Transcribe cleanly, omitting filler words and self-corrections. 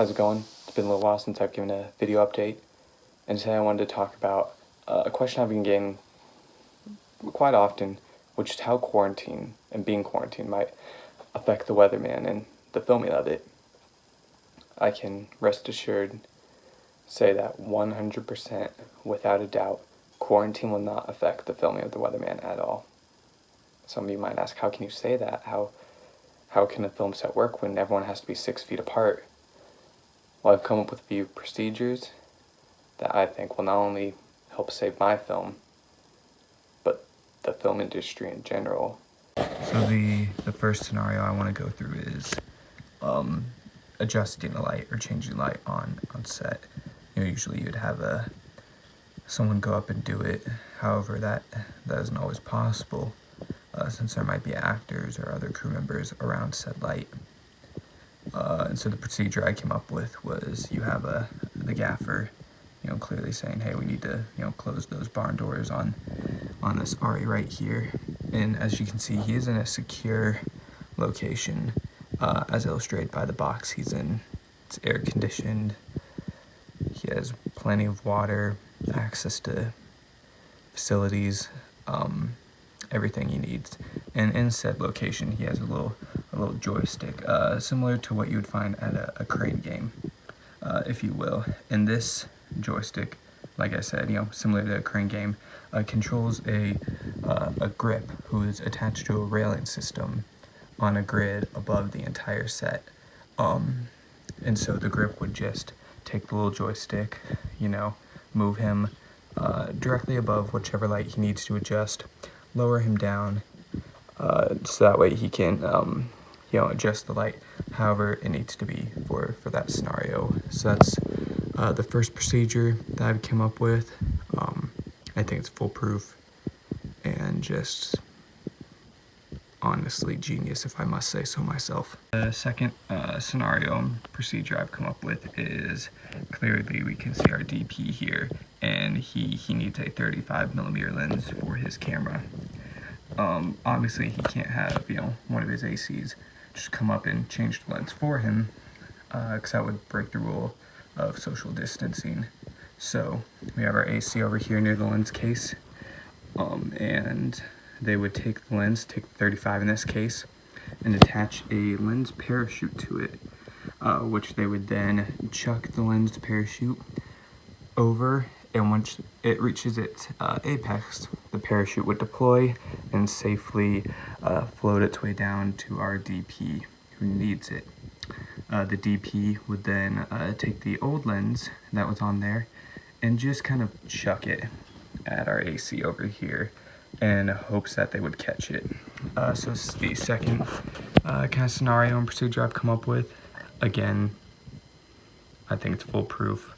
How's it going? It's been a little while since I've given a video update, and today I wanted to talk about a question I've been getting quite often, which is how quarantine and being quarantined might affect the Weatherman and the filming of it. I can rest assured say that 100% without a doubt, quarantine will not affect the filming of the Weatherman at all. Some of you might ask, how can you say that? How can a film set work when everyone has to be 6 feet apart? Well, I've come up with a few procedures that I think will not only help save my film, but the film industry in general. So the first scenario I want to go through is adjusting a light or changing light on set. Usually you'd have someone go up and do it. However, that isn't always possible since there might be actors or other crew members around said light. And so the procedure I came up with was you have the gaffer, clearly saying, hey, we need to, close those barn doors on this RE right here. And as you can see, he is in a secure location, as illustrated by the box he's in. It's air conditioned. He has plenty of water, access to facilities, everything he needs. And in said location, he has a little joystick, similar to what you would find at a crane game, if you will. And this joystick, like I said, similar to a crane game, controls a grip who is attached to a railing system on a grid above the entire set. And so the grip would just take the little joystick, move him directly above whichever light he needs to adjust, lower him down, so that way he can adjust the light however it needs to be for that scenario. So that's the first procedure that I've come up with. I think it's foolproof and just honestly genius, if I must say so myself. The second scenario and procedure I've come up with is, clearly we can see our DP here, and he needs a 35mm lens for his camera. Obviously he can't have, one of his ACs just come up and change the lens for him, because that would break the rule of social distancing. So we have our AC over here near the lens case, and they would take the lens, take 35 in this case, and attach a lens parachute to it, which they would then chuck the lens parachute over, and once it reaches its apex, the parachute would deploy and safely float its way down to our DP who needs it. The DP would then take the old lens that was on there and just kind of chuck it at our AC over here in hopes that they would catch it. So this is the second kind of scenario and procedure I've come up with. Again, I think it's foolproof.